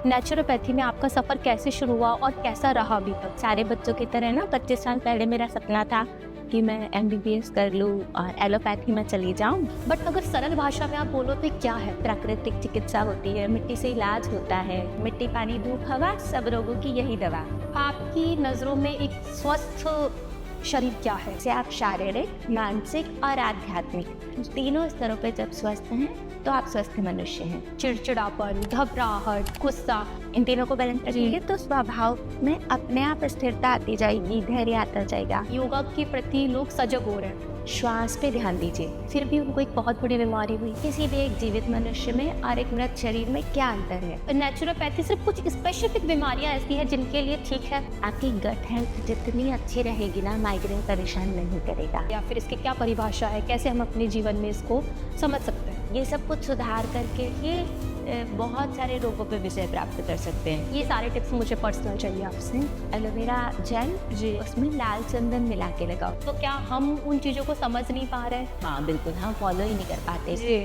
Naturopathy में आपका सफ़र कैसे शुरू हुआ और कैसा रहा अभी तक? सारे बच्चों की तरह ना 25 साल पहले मेरा सपना था कि मैं एमबीबीएस कर लूँ और एलोपैथी में चली जाऊँ। बट अगर सरल भाषा में आप बोलो तो ये क्या है? प्राकृतिक चिकित्सा होती है, मिट्टी से इलाज होता है, मिट्टी, पानी, धूप, हवा, सब रोगों की यही दवा। आपकी नज़रों में एक स्वस्थ शरीर क्या है? से आप शारीरिक, मानसिक और आध्यात्मिक तीनों स्तरों पे जब स्वस्थ हैं तो आप स्वस्थ मनुष्य हैं। चिड़चिड़ापन, घबराहट, गुस्सा, इन तीनों को बैलेंस रखेंगे तो स्वभाव में अपने आप स्थिरता आती जाएगी, धैर्य आता जाएगा। योगा के प्रति लोग सजग हो रहे हैं। श्वास पे ध्यान दीजिए। फिर भी उनको एक बहुत बड़ी बीमारी हुई। किसी भी एक जीवित मनुष्य में और एक मृत शरीर में क्या अंतर है? नेचुरोपैथी सिर्फ कुछ स्पेसिफिक बीमारियां ऐसी हैं जिनके लिए ठीक है, आपकी गट हेल्थ जितनी अच्छी रहेगी ना, माइग्रेन परेशान नहीं करेगा। या फिर इसकी क्या परिभाषा है, कैसे हम अपने जीवन में इसको समझ सकते हैं? ये सब कुछ सुधार करके ये बहुत सारे रोगों पे विजय प्राप्त कर सकते हैं। ये सारे टिप्स मुझे पर्सनल चाहिए आपसे। एलोवेरा जेल जी, उसमें लाल चंदन मिला के लगाओ। तो क्या हम उन चीज़ों को समझ नहीं पा रहे? हाँ बिल्कुल, हम फॉलो ही नहीं कर पाते। जी।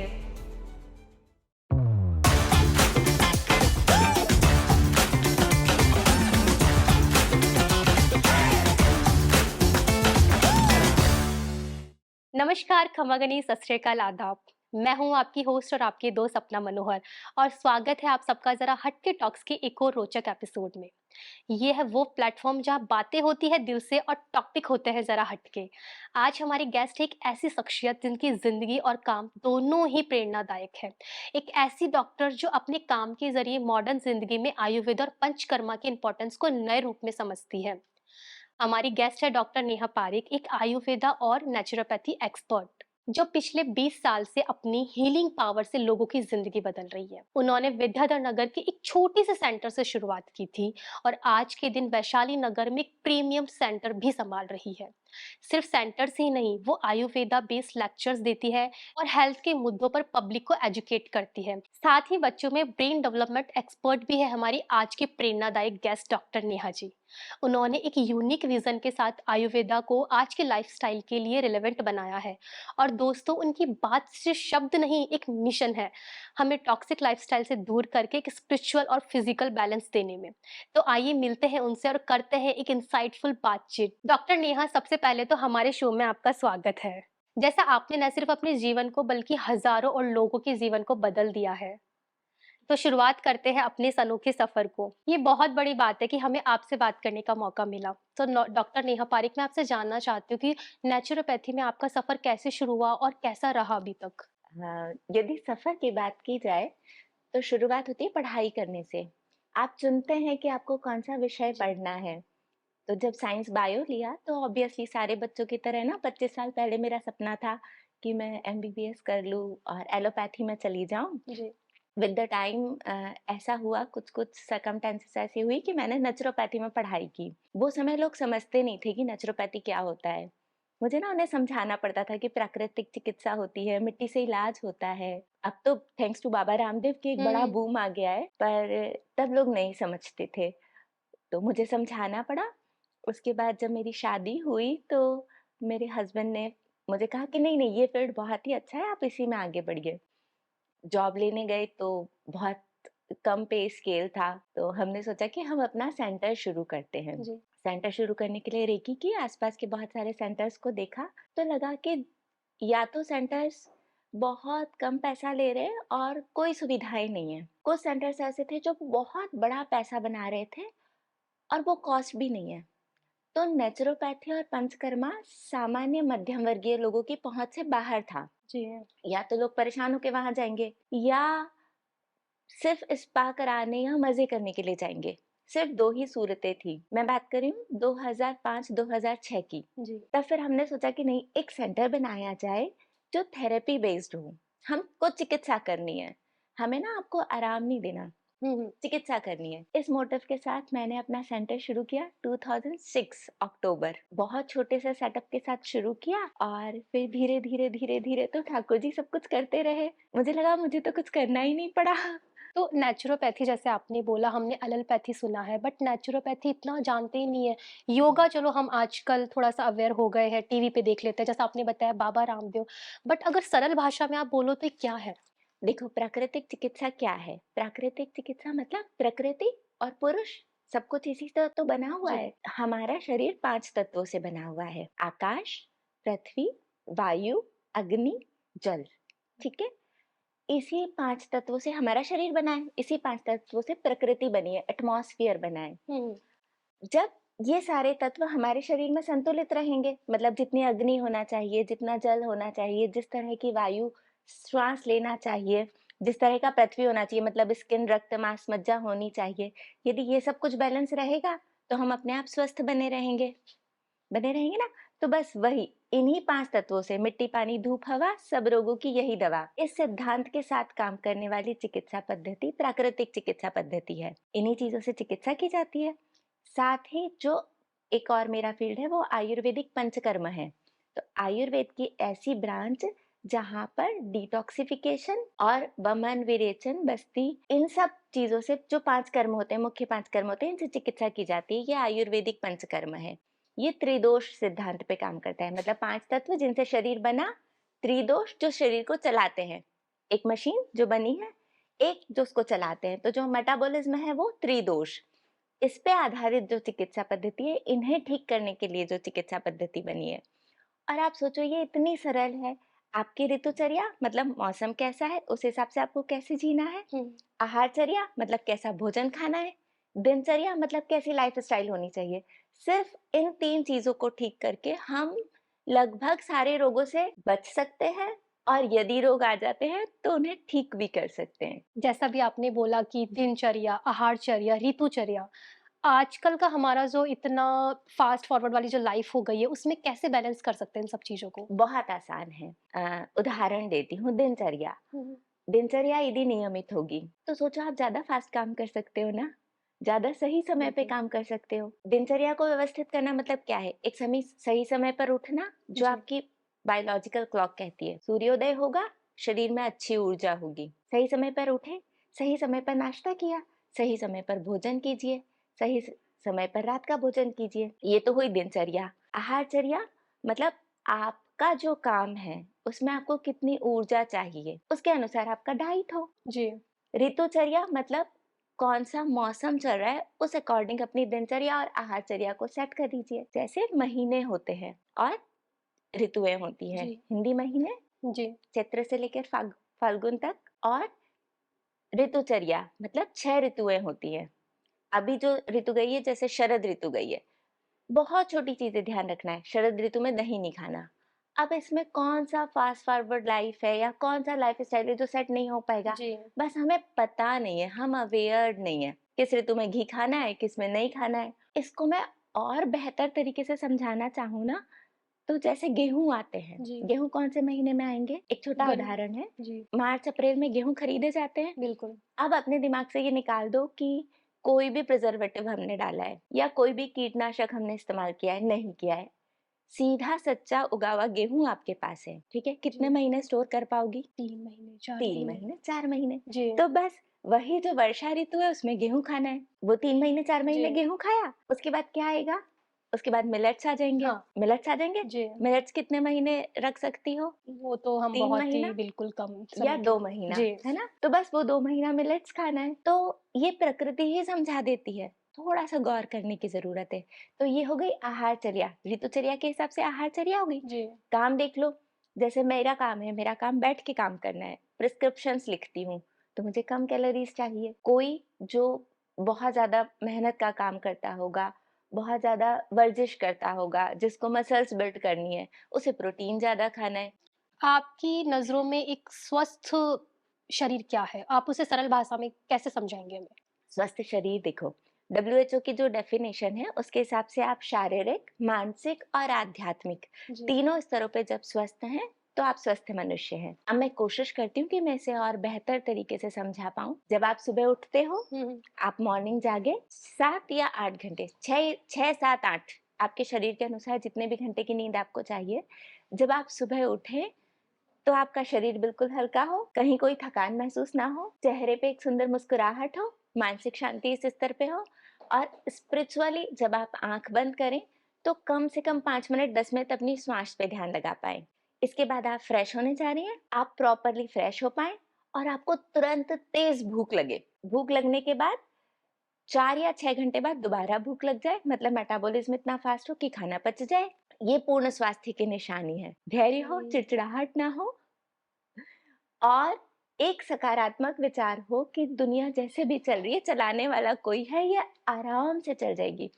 नमस्कार, खमागनी, सत श्री अकाल, आदाब। मैं हूं आपकी होस्ट और आपकी दोस्त सपना मनोहर और स्वागत है आप सबका जरा हटके टॉक्स के एक और रोचक एपिसोड में। ये है वो प्लेटफॉर्म जहां बातें होती है दिल से और टॉपिक होते हैं जरा हटके। आज हमारी गेस्ट एक ऐसी शख्सियत जिनकी जिंदगी और काम दोनों ही प्रेरणादायक है। एक ऐसी डॉक्टर जो अपने काम के जरिए मॉडर्न जिंदगी में आयुर्वेद और पंचकर्मा के इंपॉर्टेंस को नए रूप में समझती है। हमारी गेस्ट है डॉक्टर नेहा पारिक, एक आयुर्वेदा और नेचुरोपैथी एक्सपर्ट जो पिछले 20 साल से अपनी हीलिंग पावर से लोगों की जिंदगी बदल रही है। उन्होंने विद्याधर नगर के एक छोटी से सेंटर से शुरुआत की थी और आज के दिन वैशाली नगर में एक प्रीमियम सेंटर भी संभाल रही है। सिर्फ सेंटर्स ही नहीं, वो आयुर्वेदा बेस्ड लेक्चर्स देती है और हेल्थ के मुद्दों पर पब्लिक को एजुकेट करती है। साथ ही बच्चों में ब्रेन डेवलपमेंट एक्सपर्ट भी है हमारी आज की प्रेरणादायक गेस्ट डॉक्टर नेहा जी। उन्होंने एक यूनिक विजन के साथ आयुर्वेदा को आज के लाइफस्टाइल के लिए रिलेवेंट बनाया है। और दोस्तों, उनकी बात सिर्फ शब्द नहीं, एक मिशन है हमें टॉक्सिक लाइफस्टाइल से दूर करके एक स्पिरिचुअल और फिजिकल बैलेंस देने में। तो आइए मिलते हैं उनसे और करते हैं एक इंसाइटफुल बातचीत। डॉक्टर नेहा, सबसे पहले तो हमारे शो में आपका स्वागत है। जैसा आपने न सिर्फ अपने जीवन को बल्कि हजारों और लोगों के जीवन को बदल दिया है, तो शुरुआत करते हैं अपने इस अनोखे सफर को। ये बहुत बड़ी बात है कि हमें आपसे बात करने का मौका मिला। तो डॉक्टर नेहा पारिक, मैं आपसे जानना चाहती हूँ कि नेचुरोपैथी में आपका सफर कैसे शुरू हुआ और कैसा रहा अभी तक? यदि सफर की बात की जाए तो शुरुआत होती है पढ़ाई करने से। आप चुनते हैं कि आपको कौन सा विषय पढ़ना है। तो जब साइंस बायो लिया तो ऑब्वियसली सारे बच्चों की तरह ना 25 साल पहले मेरा सपना था कि मैं एमबीबीएस कर लूँ और एलोपैथी में चली जाऊँ। जी। विद द टाइम ऐसा हुआ, कुछ सर्कमस्टेंसेस ऐसी हुई कि मैंने नेचुरोपैथी में पढ़ाई की। वो समय लोग समझते नहीं थे कि नेचुरोपैथी क्या होता है। मुझे ना उन्हें समझाना पड़ता था कि प्राकृतिक चिकित्सा होती है, मिट्टी से इलाज होता है। अब तो थैंक्स टू बाबा रामदेव की एक बड़ा हम्म। बूम आ गया है, पर तब लोग नहीं समझते थे, तो मुझे समझाना पड़ा। उसके बाद जब मेरी शादी हुई तो मेरे हस्बैंड ने मुझे कहा कि नहीं, नहीं, ये फ़ील्ड बहुत ही अच्छा है, आप इसी में आगे बढ़िए। जॉब लेने गए तो बहुत कम पे स्केल था, तो हमने सोचा कि हम अपना सेंटर शुरू करते हैं। जी। सेंटर शुरू करने के लिए रेकी की आसपास के बहुत सारे सेंटर्स को देखा, तो लगा कि या तो सेंटर्स बहुत कम पैसा ले रहे हैं और कोई सुविधाएँ नहीं है। कुछ सेंटर्स ऐसे थे जो बहुत बड़ा पैसा बना रहे थे और वो कॉस्ट भी नहीं है। तो नेचुरोपैथी और पंचकर्मा सामान्य मध्यम वर्गीय लोगों की पहुँच से बाहर था। जी। या तो लोग परेशान होके वहाँ जाएँगे या सिर्फ़ स्पा कराने या मज़े करने के लिए जाएँगे। सिर्फ़ 2 ही सूरतें थी। मैं बात कर रही हूँ 2005-2006 की। जी। तब फिर हमने सोचा कि नहीं, एक सेंटर बनाया जाए जो थेरेपी बेस्ड हो। हमको चिकित्सा करनी है। हमें ना आपको आराम नहीं देना, हम्म। चिकित्सा करनी है। इस मोटिव के साथ मैंने अपना सेंटर शुरू किया 2006 अक्टूबर। बहुत छोटे से सेटअप के साथ शुरू किया और फिर धीरे-धीरे तो ठाकुर जी सब कुछ करते रहे। मुझे लगा मुझे तो कुछ करना ही नहीं पड़ा। तो नेचुरोपैथी जैसे आपने बोला, हमने एलोपैथी सुना है बट नेचुरोपैथी इतना जानते ही नहीं है। योगा चलो हम आजकल थोड़ा सा अवेयर हो गए हैं, टीवी पे देख लेते हैं, जैसा आपने बताया बाबा रामदेव। बट अगर सरल भाषा में आप बोलो तो ये क्या है? देखो, प्राकृतिक चिकित्सा क्या है? प्राकृतिक चिकित्सा मतलब प्रकृति और पुरुष सब कुछ इसी से तो बना हुआ जी। है। हमारा शरीर 5 तत्वों से बना हुआ है। आकाश, पृथ्वी, वायु, अग्नि, जल। ठीक है? इसी 5 तत्वों से हमारा शरीर बना है। इसी 5 तत्वों से प्रकृति बनी है, एटमॉस्फियर बना है। हुँ, जब ये सारे तत्व हमारे शरीर में संतुलित रहेंगे, मतलब जितनी अग्नि होना चाहिए, जितना जल होना चाहिए, जिस तरह की वायु श्वास लेना चाहिए, जिस तरह का पृथ्वी होना चाहिए, मतलब स्किन, रक्त, मांस, मज्जा होनी चाहिए। यदि ये सब कुछ बैलेंस रहेगा, तो हम अपने आप स्वस्थ बने रहेंगे ना? तो बस वही इन्हीं 5 तत्वों से मिट्टी, पानी, धूप, हवा, सब रोगों की यही दवा। इस सिद्धांत के साथ काम करने वाली चिकित्सा पद्धति प्राकृतिक चिकित्सा पद्धति है। इन्हीं चीज़ों से चिकित्सा की जाती है। साथ ही जो एक और मेरा फील्ड है वो आयुर्वेदिक पंचकर्म है। तो आयुर्वेद की ऐसी ब्रांच जहाँ पर डिटॉक्सिफिकेशन और वमन, विरेचन, बस्ती, इन सब चीज़ों से जो 5 कर्म होते हैं, मुख्य 5 कर्म होते हैं, इनसे चिकित्सा की जाती है। ये आयुर्वेदिक पंचकर्म है। ये त्रिदोष सिद्धांत पे काम करता है, मतलब 5 तत्व जिनसे शरीर बना, त्रिदोष जो शरीर को चलाते हैं। एक मशीन जो बनी है, एक जो उसको चलाते हैं। तो जो मेटाबॉलिज्म है वो त्रिदोष। इस पे आधारित जो चिकित्सा पद्धति है, इन्हें ठीक करने के लिए जो चिकित्सा पद्धति बनी है। और आप सोचो ये इतनी सरल है। आपकी ऋतुचर्या मतलब मौसम कैसा है, उस हिसाब से आपको कैसे जीना है। हुँ। आहारचर्या मतलब कैसा भोजन खाना है। दिनचर्या मतलब कैसी लाइफस्टाइल होनी चाहिए। सिर्फ इन 3 चीज़ों को ठीक करके हम लगभग सारे रोगों से बच सकते हैं, और यदि रोग आ जाते हैं तो उन्हें ठीक भी कर सकते हैं। जैसा भी आपने बोला कि दिनचर्या, आहारचर्या, ऋतुचर्या, आजकल का हमारा जो इतना फ़ास्ट फॉरवर्ड वाली जो लाइफ़ हो गई है, उसमें कैसे बैलेंस कर सकते हैं इन सब चीज़ों को? बहुत आसान है। उदाहरण देती हूँ, दिनचर्या। हुँ, दिनचर्या यदि नियमित होगी, तो सोचो आप ज़्यादा फ़ास्ट काम कर सकते हो ना, ज़्यादा सही समय पे बिल्कुल। काम कर सकते हो। दिनचर्या को व्यवस्थित करना मतलब क्या है? एक सही समय पर उठना, जो जी, आपकी बायोलॉजिकल क्लॉक कहती है। सूर्योदय होगा, शरीर में अच्छी ऊर्जा होगी। सही समय पर उठे, सही समय पर नाश्ता किया, सही समय पर भोजन कीजिए, सही समय पर रात का भोजन कीजिए। ये तो हुई दिनचर्या। आहारचर्या मतलब आपका जो काम है, उसमें आपको कितनी ऊर्जा चाहिए, उसके अनुसार आपका डाइट हो। जी। ऋतुचर्या मतलब कौन-सा मौसम चल रहा है, उस अकॉर्डिंग अपनी दिनचर्या और आहारचर्या को सेट कर दीजिए। जैसे महीने होते हैं और ऋतुएँ होती हैं। जी, हिंदी महीने जी, चैत्र से लेकर फाल्गुन तक, और ऋतुचर्या मतलब 6 ऋतुएँ होती हैं। अभी जो ऋतु गई है, जैसे शरद ऋतु गई है, बहुत छोटी चीज़ें ध्यान रखना है, शरद ऋतु में दही नहीं खाना। अब इसमें कौन-सा फ़ास्ट फॉरवर्ड लाइफ़ है या कौन-सा लाइफ़स्टाइल है जो सेट नहीं हो पाएगा, जी। बस हमें पता नहीं है, हम अवेयर नहीं है। किस ऋतु में घी खाना है, किस में नहीं खाना है। इसको मैं और बेहतर तरीके से समझाना चाहूँ ना, तो जैसे गेहूँ आते हैं, जी, गेहूँ कौन से महीने में आएँगे? एक छोटा गर्मी उदाहरण है, जी, मार्च-अप्रैल में गेहूँ खरीदे जाते हैं। बिल्कुल। अब अपने दिमाग से ये निकाल दो कि कोई भी प्रिजर्वेटिव हमने डाला है या कोई भी कीटनाशक हमने इस्तेमाल किया है, नहीं किया है। सीधा सच्चा उगा हुआ गेहूँ आपके पास है, ठीक है? कितने जी, महीने स्टोर कर पाओगी? 3 महीने, 4 3 महीने। महीने, 4 महीने। जी, तो बस वही जो वर्षा ऋतु है उसमें गेहूँ खाना है। वो 3 महीने, 4 जी। महीने गेहूँ खाया, उसके बाद क्या आएगा? उसके बाद मिलेट्स आ जाएँगे। हाँ, मिलेट्स आ जाएँगे? जी। मिलेट्स कितने महीने रख सकती हो? वो तो हम 3 बहुत ही महीना बिल्कुल कम या समय के 2 लिए। महीना, जी, है ना? तो बस वो 2 महीना मिलेट्स खाना है। तो ये प्रकृति ही समझा देती है। थोड़ा-सा गौर करने की ज़रूरत है। तो ये हो गई आहारचर्या, ऋतुचर्या के हिसाब से आहारचर्या हो गई। जी, काम देख लो, जैसे मेरा काम है, मेरा काम बैठ के काम करना है, प्रिस्क्रिप्शंस लिखती हूँ, तो मुझे कम कैलोरीज़ चाहिए। कोई जो बहुत ज़्यादा मेहनत का काम करता होगा, बहुत ज़्यादा वर्जिश करता होगा, जिसको मसल्स बिल्ड करनी है, उसे प्रोटीन ज़्यादा खाना है। आपकी नज़रों में एक स्वस्थ शरीर क्या है? आप उसे सरल भाषा में कैसे समझाएँगे हमें? स्वस्थ शरीर देखो, डब्ल्यूएचओ की जो डेफिनेशन है उसके हिसाब से आप शारीरिक, मानसिक और आध्यात्मिक जी। तीनों स्तरों पे जब स्वस्थ हैं तो आप स्वस्थ मनुष्य हैं। अब मैं कोशिश करती हूँ कि मैं इसे और बेहतर तरीके से समझा पाऊँ। जब आप सुबह उठते हो, हुँ, हुँ। आप मॉर्निंग जागे 7 या 8 घंटे, 6 7 8 आपके शरीर के अनुसार जितने भी घंटे की नींद आपको चाहिए। जब आप सुबह उठें तो आपका शरीर बिल्कुल हल्का हो, कहीं कोई थकान महसूस ना हो, चेहरे पे एक सुंदर मुस्कुराहट हो, मानसिक शांति इस स्तर पे हो, और स्पिरिचुअली जब आप आँख बंद करें, तो कम से कम 5 मिनट 10 मिनट अपनी श्वास पे ध्यान लगा पाएँ। इसके बाद आप फ्रेश होने जा रही हैं, आप प्रॉपर्ली फ्रेश हो पाएँ और आपको तुरंत तेज़ भूख लगे। भूख लगने के बाद 4 या 6 घंटे बाद दोबारा भूख लग जाए, मतलब मेटाबॉलिज़्म इतना फ़ास्ट हो कि खाना पच जाए। ये पूर्ण स्वास्थ्य की निशानी है। धैर्य हो, जी। चिड़चिड़ाहट ना हो और एक सकारात्मक विचार हो कि दुनिया जैसे भी चल रही है, चलाने वाला कोई है, ये आराम से चल जाएगी।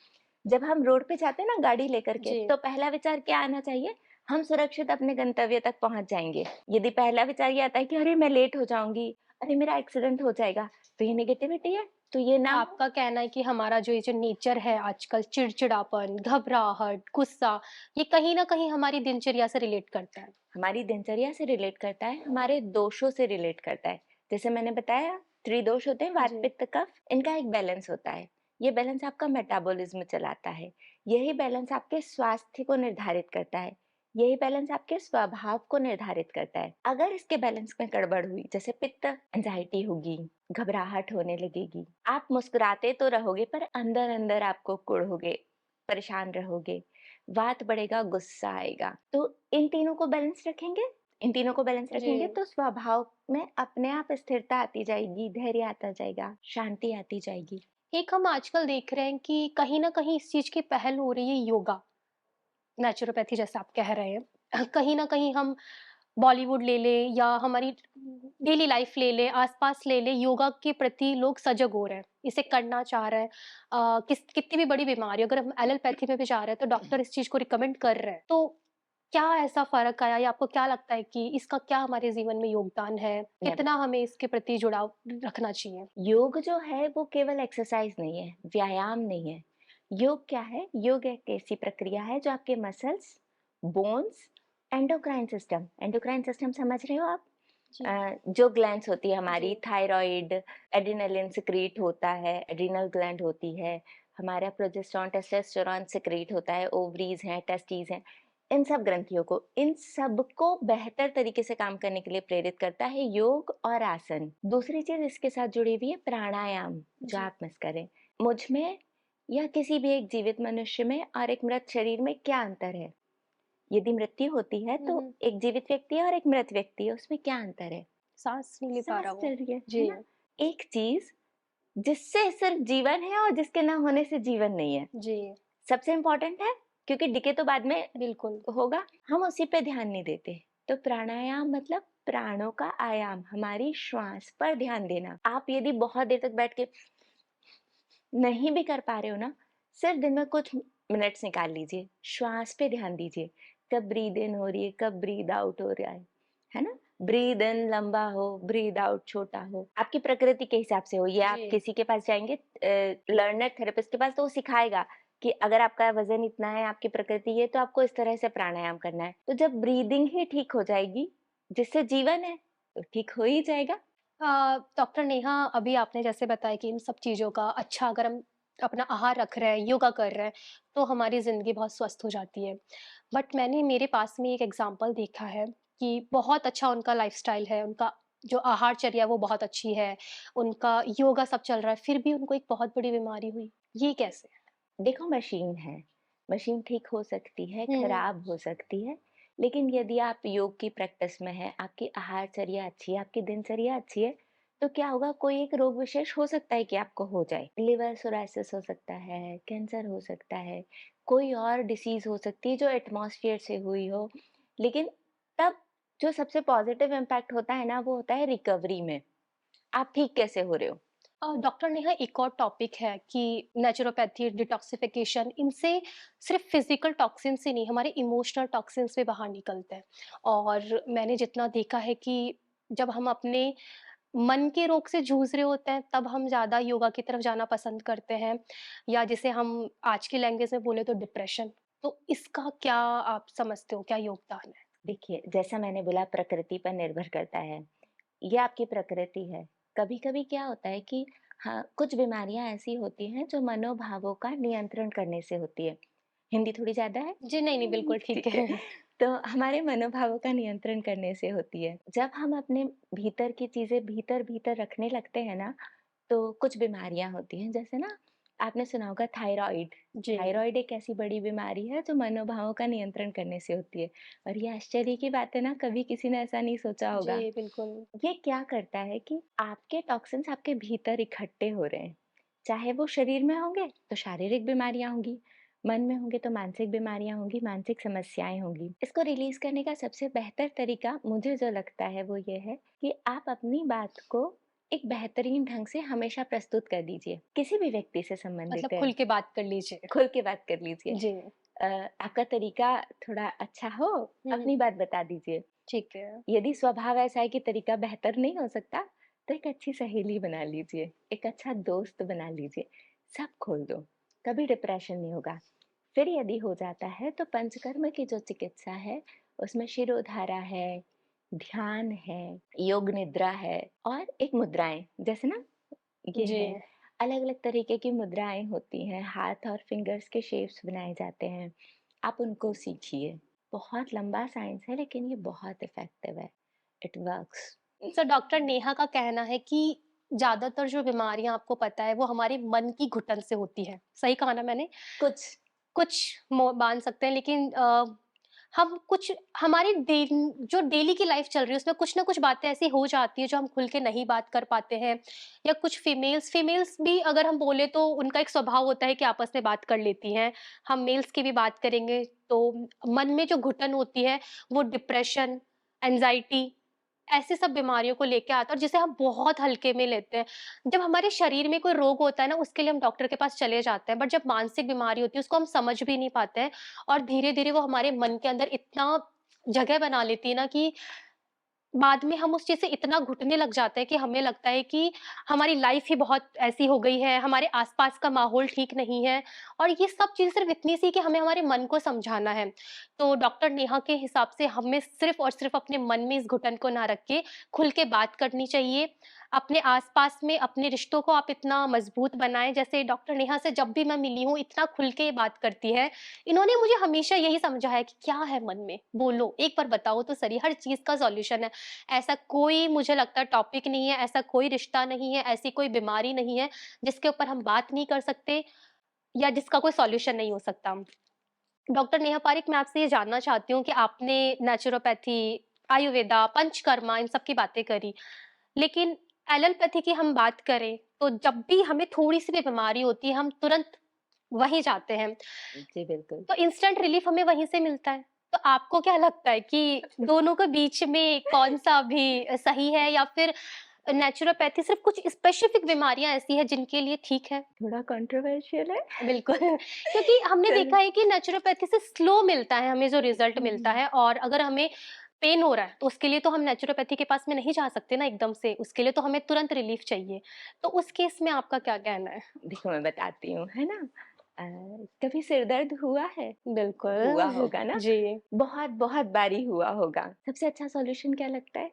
जब हम रोड पे जाते हैं ना गाड़ी लेकर के, जी। तो पहला विचार क्या आना चाहिए? हम सुरक्षित अपने गंतव्य तक पहुँच जाएँगे। यदि पहला विचार ये आता है कि अरे! मैं लेट हो जाऊँगी, अरे! मेरा एक्सीडेंट हो जाएगा, तो ये नेगेटिविटी है, तो ये ना हो। आपका कहना है कि हमारा जो ये जो नेचर है आजकल चिड़चिड़ापन, घबराहट, गुस्सा, ये कहीं न कहीं हमारी दिनचर्या से रिलेट करता है। हमारी दिनचर्या से रिलेट करता है, हमारे दोषों से रिलेट करता है। जैसे मैंने बताया त्रिदोष होते हैं वात, जी। पित्त, कफ, इनका एक बैलेंस होता है। ये बैलेंस आपका मेटाबॉलिज़्म चलाता है। यही बैलेंस आपके स्वास्थ्य को निर्धारित करता है। यही बैलेंस आपके स्वभाव को निर्धारित करता है। अगर इसके बैलेंस में गड़बड़ हुई, जैसे पित्त, एंग्ज़ायटी होगी, घबराहट होने लगेगी। आप मुस्कुराते तो रहोगे पर अंदर-अंदर आपको कुढ़ोगे, परेशान रहोगे। वात बढ़ेगा, गुस्सा आएगा। तो इन तीनों को बैलेंस रखेंगे, इन तीनों को बैलेंस जी। रखेंगे तो स्वभाव में अपने आप स्थिरता आती जाएगी, धैर्य आता जाएगा, शांति आती जाएगी। एक हम आजकल देख रहे हैं कि कहीं न कहीं इस चीज़ की पहल हो रही है योगा, नेचुरोपैथी जैसा आप कह रहे हैं। कहीं न कहीं हम बॉलीवुड ले लें या हमारी डेली लाइफ़ ले लें, आस-पास ले लें, योगा के प्रति लोग सजग हो रहे हैं, इसे करना चाह रहे हैं। कितनी भी बड़ी बीमारी हो, अगर हम एलोपैथी में भी जा रहे हैं, तो डॉक्टर इस चीज़ को रिकमेंड कर रहे हैं। तो क्या ऐसा फ़र्क आया या आपको क्या लगता है कि इसका क्या हमारे जीवन में योगदान है? मैं कितना हमें इसके प्रति जुड़ाव रखना चाहिए? योग जो है वो केवल एक्सरसाइज नहीं है, व्यायाम नहीं है। योग क्या है? योग एक ऐसी प्रक्रिया है जो आपके मसल्स, बोन्स, एंडोक्राइन सिस्टम समझ रहे हो आप? जी। जो ग्लैंड्स होती है हमारी जी। थायरॉइड, एड्रिनलिन सिक्रीट होता है, एड्रिनल ग्लैंड होती है, हमारा प्रोजेस्टेरोन, टेस्टोस्टेरोन सिक्रीट होता है, ओवरीज़ हैं, टेस्टीज़ हैं, इन सब ग्रंथियों को, इन सबको बेहतर तरीके से काम करने के लिए प्रेरित करता है योग और आसन। दूसरी चीज़ इसके साथ जुड़ी हुई है प्राणायाम, जो जी। आप मिस करें। मुझ में या किसी भी एक जीवित मनुष्य में और एक मृत शरीर में क्या अंतर है? यदि मृत्यु होती है हुँ, तो हुँ। एक जीवित व्यक्ति है और एक मृत व्यक्ति है, उसमें क्या अंतर है? साँस नहीं ले पा रहा साँस वो। चल रही है जी। ना? एक चीज़ जिससे सिर्फ़ जीवन है और जिसके ना होने से जीवन नहीं है। जी। सबसे इम्पोर्टेंट है क्योंकि डिके तो बाद में बिल्कुल। होगा, हम उसी पे ध्यान नहीं देते। तो प्राणायाम मतलब प्राणों का आयाम, हमारी श्वास पर ध्यान देना। आप यदि बहुत देर तक बैठ के नहीं भी कर पा रहे हो ना, सिर्फ़ दिन में कुछ मिनट्स निकाल लीजिए, श्वास पे ध्यान दीजिए। कब ब्रीथ इन हो रही है, कब ब्रीथ आउट हो रहा है ना? ब्रीथ इन लंबा हो, ब्रीथ आउट छोटा हो, आपकी प्रकृति के हिसाब से हो। ये जी। आप किसी के पास जाएँगे लर्नर थेरेपिस्ट के पास तो वो सिखाएगा कि अगर आपका वज़न इतना है, आपकी प्रकृति ये है, तो आपको इस तरह से प्राणायाम करना है। तो जब ब्रीथिंग ही ठीक हो जाएगी, जिससे जीवन है, तो ठीक हो ही जाएगा। डॉक्टर नेहा, अभी आपने जैसे बताया कि इन सब चीज़ों का अच्छा अगर हम अपना आहार रख रहे हैं, योगा कर रहे हैं, तो हमारी ज़िंदगी बहुत स्वस्थ हो जाती है। बट मैंने मेरे पास में एक एग्ज़ाम्पल देखा है कि बहुत अच्छा उनका लाइफ़स्टाइल है, उनका जो आहारचर्या है वो बहुत अच्छी है, उनका योगा सब चल रहा है, फिर भी उनको एक बहुत बड़ी बीमारी हुई। ये कैसे? देखो मशीन है, मशीन ठीक हो सकती है, हुँ। खराब हो सकती है, लेकिन यदि आप योग की प्रैक्टिस में हैं, आपकी आहारचर्या अच्छी है, आपकी दिनचर्या अच्छी है, तो क्या होगा कोई एक रोग विशेष हो सकता है कि आपको हो जाए। लिवर सोरायसिस हो सकता है, कैंसर हो सकता है, कोई और डिसीज़ हो सकती है जो एटमॉस्फेयर से हुई हो, लेकिन तब जो सबसे पॉज़िटिव इम्पैक्ट होता है ना, वो होता है रिकवरी में। आप ठीक कैसे हो रहे हो? डॉक्टर नेहा, एक और टॉपिक है कि नेचुरोपैथी, डिटॉक्सिफिकेशन, इनसे सिर्फ फिजिकल टॉक्सिन्स ही नहीं, हमारे इमोशनल टॉक्सिन्स भी बाहर निकलते हैं। और मैंने जितना देखा है कि जब हम अपने मन के रोग से जूझ रहे होते हैं, तब हम ज़्यादा योगा की तरफ जाना पसंद करते हैं, या जिसे हम आज की लैंग्वेज में बोले तो डिप्रेशन। तो इसका क्या आप समझते हो, क्या योगदान है? देखिए, जैसा मैंने बोला प्रकृति पर निर्भर करता है। ये आपकी प्रकृति है। कभी-कभी क्या होता है कि हाँ, कुछ बीमारियाँ ऐसी होती हैं जो मनोभावों का नियंत्रण करने से होती है। हिंदी थोड़ी ज़्यादा है? जी, नहीं, नहीं, बिल्कुल ठीक ठीक है। है। तो हमारे मनोभावों का नियंत्रण करने से होती है। जब हम अपने भीतर की चीज़ें भीतर-भीतर रखने लगते हैं ना, तो कुछ बीमारियाँ होती हैं। जैसे ना आपने सुना होगा थायरॉइड। जी, थायरॉइड एक ऐसी बड़ी बीमारी है जो मनोभावों का नियंत्रण करने से होती है और ये आश्चर्य की बात है ना, कभी किसी ने ऐसा नहीं सोचा जी, होगा। बिल्कुल। ये क्या करता है कि आपके टॉक्सिन्स आपके भीतर इकट्ठे हो रहे हैं। चाहे वो शरीर में होंगे तो शारीरिक बीमारियां होंगी, मन में होंगे तो मानसिक बीमारियां होंगी, मानसिक समस्याएं होंगी। इसको रिलीज करने का सबसे बेहतर तरीका मुझे जो लगता है वो ये है कि आप अपनी बात को एक बेहतरीन ढंग से हमेशा प्रस्तुत कर दीजिए। किसी भी व्यक्ति से मतलब संबंधित है, खुल के बात कर लीजिए। खुल के बात कर लीजिए। जी। आपका तरीका थोड़ा अच्छा हो, हुँ, अपनी बात बता दीजिए। ठीक है। यदि स्वभाव ऐसा है कि तरीका बेहतर नहीं हो सकता, तो एक अच्छी सहेली बना लीजिए, एक अच्छा दोस्त बना लीजिए, सब खोल दो, कभी डिप्रेशन नहीं होगा। फिर यदि हो जाता है तो पंचकर्म की जो चिकित्सा है, उसमें शिरोधारा है, ध्यान है, योग निद्रा है और एक मुद्राएँ, जैसे ना ये जी। है, अलग-अलग तरीके की मुद्राएँ होती हैं, हाथ और फिंगर्स के शेप्स बनाए जाते हैं, आप उनको सीखिए। बहुत लंबा साइंस है लेकिन ये बहुत इफ़ेक्टिव है, it works. Sir doctor Neha का कहना है कि ज़्यादातर जो बीमारियाँ आपको पता है वो हमारे मन की घुटन से होती है। सही कहा ना मैंने? कुछ कुछ मो मान सकते हैं लेकिन हम कुछ हमारी जो डेली की लाइफ चल रही है उसमें कुछ ना कुछ बातें ऐसी हो जाती है जो हम खुल के नहीं बात कर पाते हैं या कुछ फीमेल्स भी अगर हम बोले तो उनका एक स्वभाव होता है कि आपस में बात कर लेती हैं। हम मेल्स की भी बात करेंगे तो मन में जो घुटन होती है वो डिप्रेशन, एंग्जायटी ऐसी सब बीमारियों को लेके आता है और जिसे हम बहुत हल्के में लेते हैं। जब हमारे शरीर में कोई रोग होता है ना उसके लिए हम डॉक्टर के पास चले जाते हैं, बट जब मानसिक बीमारी होती है उसको हम समझ भी नहीं पाते हैं और धीरे-धीरे वो हमारे मन के अंदर इतना जगह बना लेती है ना कि बाद में हम उस चीज़ से इतना घुटने लग जाते हैं कि हमें लगता है कि हमारी लाइफ ही बहुत ऐसी हो गई है, हमारे आस-पास का माहौल ठीक नहीं है और ये सब चीज़ें सिर्फ़ इतनी सी कि हमें हमारे मन को समझाना है। तो डॉक्टर नेहा के हिसाब से हमें सिर्फ़ और सिर्फ़ अपने मन में इस घुटन को ना रख के खुल के बात करनी चाहिए। अपने आस-पास में अपने रिश्तों को आप इतना मज़बूत बनाएँ, जैसे डॉक्टर नेहा से जब भी मैं मिली हूँ, इतना खुल के बात करती है। इन्होंने मुझे हमेशा यही समझाया कि क्या है मन में? बोलो, एक बार बताओ तो सही, हर चीज़ का सॉल्यूशन है। ऐसा कोई मुझे लगता है टॉपिक नहीं है, ऐसा कोई रिश्ता नहीं है, ऐसी कोई बीमारी नहीं है, जिसके ऊपर हम बात नहीं कर सकते या जिसका कोई सॉल्यूशन नहीं हो सकता। डॉक्टर नेहा पारिक मैं आपसे ये जानना चाहती हूँ कि आपने नेचुरोपैथी, आयुर्वेदा, पंचकर्मा इन सब की बातें करी, लेकिन एलोपैथी की हम बात करें, तो जब भी हमें थोड़ी-सी भी बीमारी होती है, हम तुरंत वहीं जाते हैं। जी, बिल्कुल। तो इंस्टेंट रिलीफ हमें वहीं से मिलता है। तो आपको क्या लगता है कि दोनों के बीच में कौन-सा अभी सही है या फिर नेचुरोपैथी सिर्फ़ कुछ स्पेसिफिक बीमारियाँ ऐसी हैं जिनके लिए ठीक है? थोड़ा कंट्रोवर्शियल है। बिल्कुल, क्योंकि हमने चलो। देखा है कि नेचुरोपैथी से स्लो मिलता है हमें जो रिज़ल्ट मिलता हुँ। है और अगर हमें पेन हो रहा है, तो उसके लिए तो हम नेचुरोपैथी के पास में नहीं जा सकते ना एकदम से, उसके लिए तो हमें तुरंत रिलीफ चाहिए। तो उस केस में आपका क्या कहना है? देखो मैं बताती हूँ, है ना? कभी सिर दर्द हुआ है? हुआ बिल्कुल, होगा ना? जी। बहुत-बहुत बारी हुआ होगा। सबसे अच्छा सॉल्यूशन क्या लगता है?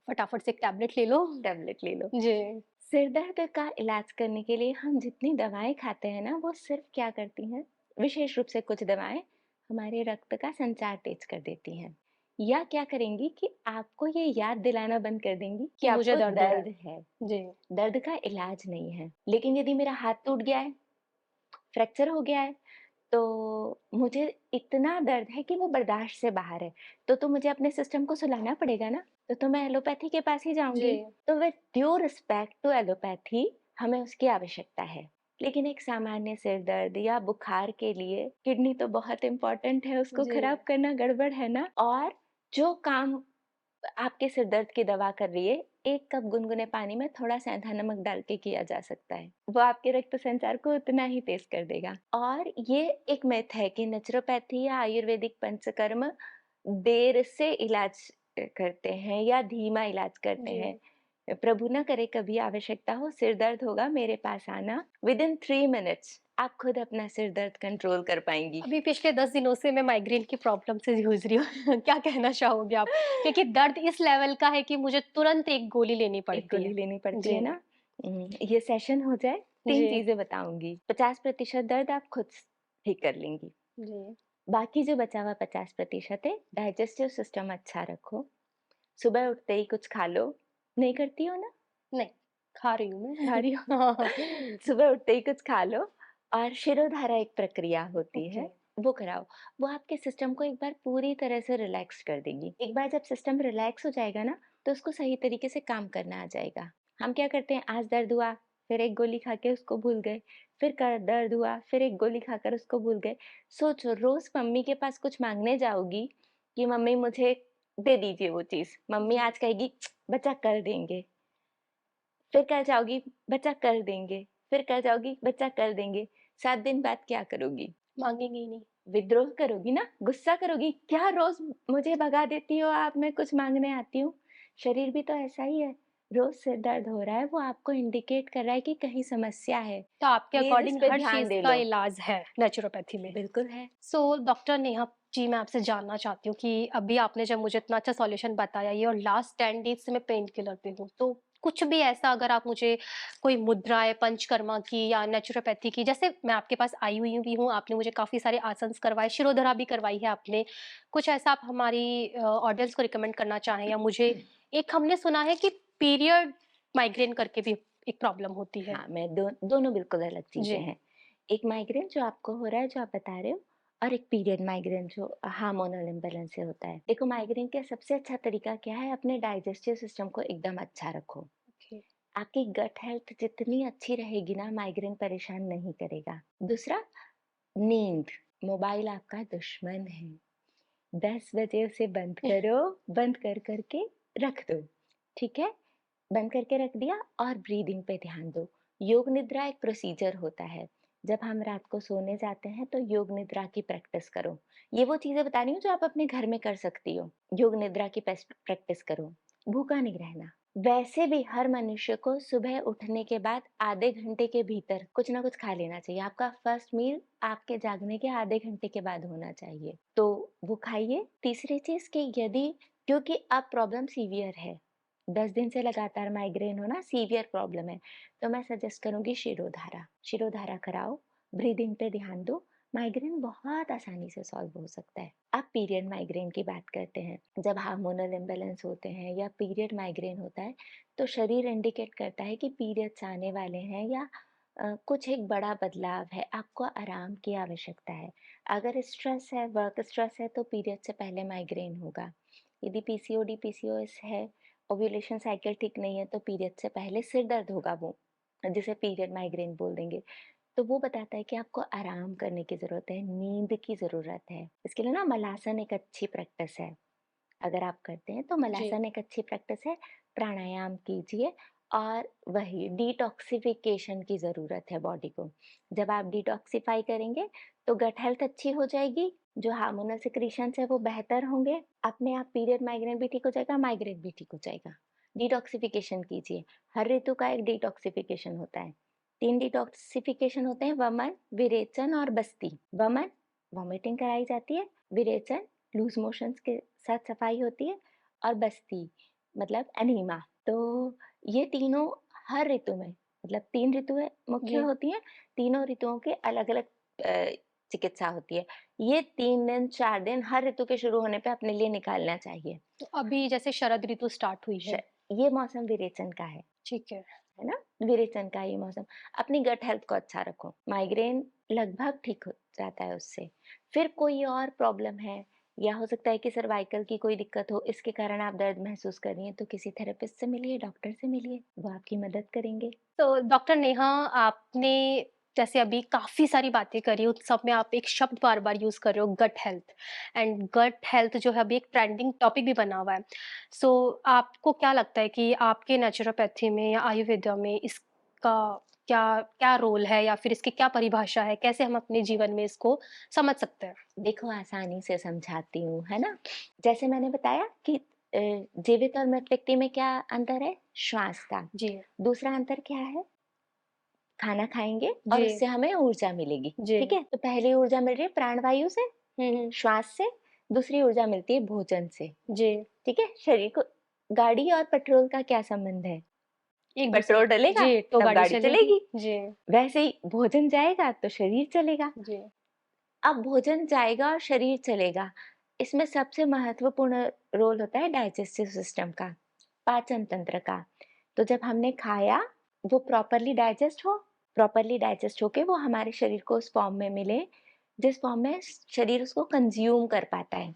फटाफट से एक टैबलेट ले लो। टैबलेट ले लो। जी। सिर दर्द का इलाज करने के लिए हम जितनी दवाएँ खाते हैं ना, वो सिर्फ़ क्या करती हैं, विशेष रूप से कुछ दवाएँ हमारे रक्त का संचार तेज़ कर देती हैं। या क्या करेंगी कि आपको ये याद दिलाना बंद कर देंगी कि कि मुझे आपको दर्द हो रहा है। दर्द है। जी, दर्द का इलाज नहीं है। लेकिन यदि मेरा हाथ टूट गया है, फ्रैक्चर हो गया है, तो मुझे इतना दर्द है कि वो बर्दाश्त से बाहर है, तो मुझे अपने सिस्टम को सुलाना पड़ेगा ना, तो मैं एलोपैथी के पास ही जी, जाऊँगी। तो with due respect to allopathy हमें उसकी आवश्यकता है। लेकिन एक सामान्य सिर दर्द या बुखार के लिए किडनी तो बहुत इम्पोर्टेंट है, उसको जी। खराब करना गड़बड़ है ना? और जो काम आपके सिर दर्द की दवा कर रही है, 1 कप गुनगुने पानी में थोड़ा सेंधा नमक डाल के किया जा सकता है। वो आपके रक्त संचार को उतना ही तेज़ कर देगा। और ये एक मिथ है कि नेचुरोपैथी या आयुर्वेदिक पंचकर्म देर से इलाज करते हैं या धीमा इलाज करते जी। हैं। प्रभु ना करे कभी आवश्यकता हो, सिर दर्द होगा मेरे पास आना, विदिन 3 मिनट्स आप खुद अपना सिर दर्द कंट्रोल कर पाएँगी। अभी पिछले 10 दिनों से मैं माइग्रेन की प्रॉब्लम से जूझ रही हूँ। क्या कहना चाहोगे आप? क्योंकि दर्द इस लेवल का है कि मुझे तुरंत एक गोली लेनी एक पड़ती गोली है। लेनी पड़ती जी, है ना? ये सेशन हो जाए, 3 जी, चीज़ें बताऊँगी। 50% दर्द आप खुद ठीक कर लेंगी। जी। बाकी जो बचा हुआ 50% है, डाइजेस्टिव सिस्टम अच्छा रखो, सुबह उठते ही कुछ खा लो। नहीं करती हो ना? नहीं, खा रही हूँ खा मैं। रही हो? हाँ, हाँ। सुबह उठते ही कुछ खा लो और शिरोधारा एक प्रक्रिया होती ओके। है, वो कराओ। वो आपके सिस्टम को एक बार पूरी तरह से रिलैक्स कर देगी। एक बार जब सिस्टम रिलैक्स हो जाएगा ना, तो उसको सही तरीके से काम करना आ जाएगा। हम क्या करते हैं, आज दर्द हुआ, फिर एक गोली खा के उसको भूल गए, फिर कर दर्द हुआ, फिर एक गोली खाकर उसको भूल गए। सोचो, रोज़ मम्मी के पास कुछ माँगने जाओगी कि मम्मी मुझे दे दीजिए वो चीज़। मम्मी जी। आज कहेगी बच्चा कर देंगे। फिर कल जाओगी, बच्चा कर देंगे, फिर कल जाओगी, बच्चा कर देंगे। 7 दिन बाद क्या करोगी? माँगेंगे ही नहीं। विद्रोह करोगी ना, गुस्सा करोगी, क्या रोज़ मुझे भगा देती हो आप, मैं कुछ माँगने आती हूँ। शरीर भी तो ऐसा ही है, रोज़ सिर दर्द हो रहा है, वो आपको इंडिकेट कर रहा है कि कहीं समस्या है। तो आपके प्लीज़ इस अकॉर्डिंग पे हर ध्यान चीज़ दे का लो। इलाज है नेचुरोपैथी में। बिल्कुल है। सो डॉक्टर नेहा जी, मैं आपसे जानना चाहती हूँ कि अभी आपने जब मुझे इतना अच्छा सॉल्यूशन बताया ये और लास्ट 10 डेज़ से मैं पेन किलर पे हूँ, तो कुछ भी ऐसा अगर आप मुझे कोई मुद्राएँ पंचकर्मा की या नेचुरोपैथी की, जैसे मैं आपके पास आई हुई भी हूँ, आपने मुझे काफ़ी सारे आसन्स करवाए, शिरोधरा भी करवाई है आपने। कुछ ऐसा आप हमारी ऑडियंस को रिकमेंड करना चाहें या मुझे एक हमने सुना है कि पीरियड माइग्रेन करके भी एक प्रॉब्लम होती है। हाँ, मैं दोनों बिल्कुल अलग चीज़ें जी, हैं। एक माइग्रेन जो आपको हो रहा है, जो आप बता रहे हो, और एक पीरियड माइग्रेन जो हार्मोनल इम्बैलेंस से होता है। देखो, माइग्रेन का सबसे अच्छा तरीका क्या है, अपने डाइजेस्टिव सिस्टम को एकदम अच्छा रखो। ओके, आपकी गट हेल्थ जितनी अच्छी रहेगी ना, माइग्रेन परेशान नहीं करेगा। दूसरा, नींद, मोबाइल आपका दुश्मन है। 10 बजे उसे बंद करो, बंद कर के रख दो, ठीक है? बंद करके रख दिया और ब्रीदिंग पे ध्यान दो। योग निद्रा एक प्रोसीजर होता है। जब हम रात को सोने जाते हैं तो योग निद्रा की प्रैक्टिस करो। ये वो चीज़ें बता रही हूँ जो आप अपने घर में कर सकती हो। योग निद्रा की प्रैक्टिस करो। भूखा नहीं रहना। वैसे भी हर मनुष्य को सुबह उठने के बाद आधे घंटे के भीतर कुछ ना कुछ खा लेना चाहिए। आपका फर्स्ट मील आपके जागने के आधे घंटे के बाद होना चाहिए। तो वो खाइए। तीसरी चीज़ कि यदि, क्योंकि अब प्रॉब्लम सीवियर है, 10 दिन से लगातार माइग्रेन होना सीवियर प्रॉब्लम है, तो मैं सजेस्ट करूँगी शिरोधारा। शिरोधारा कराओ, ब्रीदिंग पे ध्यान दो, माइग्रेन बहुत आसानी से सॉल्व हो सकता है। अब पीरियड माइग्रेन की बात करते हैं। जब हार्मोनल इम्बैलेंस होते हैं या पीरियड माइग्रेन होता है, तो शरीर इंडिकेट करता है कि पीरियड्स आने वाले हैं या कुछ एक बड़ा बदलाव है, आपको आराम की आवश्यकता है। अगर स्ट्रेस है, वर्क स्ट्रेस है, तो पीरियड से पहले माइग्रेन होगा। यदि पीसीओडी, पीसीओएस है, ओव्यूलेशन साइकिल ठीक नहीं है, तो पीरियड से पहले सिर दर्द होगा वो, जिसे पीरियड माइग्रेन बोल देंगे। तो वो बताता है कि आपको आराम करने की ज़रूरत है, नींद की ज़रूरत है। इसके लिए ना मलासन एक अच्छी प्रैक्टिस है। अगर आप करते हैं तो जी। मलासन एक अच्छी प्रैक्टिस है। प्राणायाम कीजिए और वही डिटॉक्सिफिकेशन की ज़रूरत है बॉडी को। जब आप डिटॉक्सिफाई करेंगे तो गट हेल्थ अच्छी हो जाएगी, जो हार्मोनल सिक्रीशंस है वो बेहतर होंगे, अपने आप पीरियड माइग्रेन भी ठीक हो जाएगा, माइग्रेन भी ठीक हो जाएगा। डिटॉक्सिफिकेशन कीजिए, हर ऋतु का एक डिटॉक्सिफिकेशन होता है। 3 डिटॉक्सिफिकेशन होते हैं, वमन, विरेचन और बस्ती। वमन, वॉमिटिंग कराई जाती है, विरेचन, लूज़ मोशंस के साथ सफाई होती है, और बस्ती मतलब एनीमा। तो ये तीनों हर ऋतु में, मतलब 3 ऋतुएँ मुख्य जी। होती हैं, तीनों ऋतुओं के अलग-अलग चिकित्सा होती है। ये 3 दिन, 4 दिन हर ऋतु के शुरू होने पे अपने लिए निकालना चाहिए। तो अभी जैसे शरद ऋतु स्टार्ट हुई श है। ये मौसम विरेचन का ठीक है। है ना? विरेचन का ये मौसम। अपनी गट हेल्थ को अच्छा रखो, माइग्रेन लगभग ठीक हो जाता है उससे। फिर कोई और प्रॉब्लम है, या हो सकता है कि सर्वाइकल की कोई दिक्कत हो, इसके कारण आप दर्द महसूस कर रही हैं, तो किसी थेरेपिस्ट से मिलिए, डॉक्टर से मिलिए, वो आपकी मदद करेंगे। तो डॉक्टर नेहा, आपने जैसे अभी काफ़ी सारी बातें करी, उन सब में आप एक शब्द बार-बार यूज़ कर रहे हो, gut health. And gut health जो है अभी एक ट्रेंडिंग टॉपिक भी बना हुआ है। सो आपको क्या लगता है कि आपके नेचुरोपैथी में या आयुर्वेदा में इसका क्या क्या रोल है या फिर इसकी क्या परिभाषा है? कैसे हम अपने जीवन में इसको समझ सकते हैं? देखो, आसानी से समझाती हूँ, है ना? जैसे मैंने बताया कि जीवित और मृत व्यक्ति में क्या अंतर है? श्वास का। जी, दूसरा अंतर क्या है? खाना खाएँगे और जी, उससे हमें ऊर्जा मिलेगी, जी। ठीक है? तो पहली ऊर्जा मिल रही है प्राणवायु से, हुँ, हुँ। श्वास से, दूसरी ऊर्जा मिलती है भोजन से, जी, ठीक है? शरीर को, गाड़ी और पेट्रोल का क्या संबंध है? एक-दूसरे पेट्रोल डलेगा जी, तो तब गाड़ी गाड़ी चलेगी। चलेगी, जी, वैसे ही भोजन जाएगा तो शरीर चलेगा। जी। अब भोजन जाएगा और शरीर चलेगा, इसमें सबसे महत्वपूर्ण रोल होता है डाइजेस्टिव सिस्टम का, पाचन तंत्र का। तो जब हमने खाया, वो प्रॉपर्ली डाइजेस्ट हो, प्रॉपरली डाइजेस्ट होके वो हमारे शरीर को उस फॉर्म में मिले, जिस फॉर्म में शरीर उसको कंज़्यूम कर पाता है,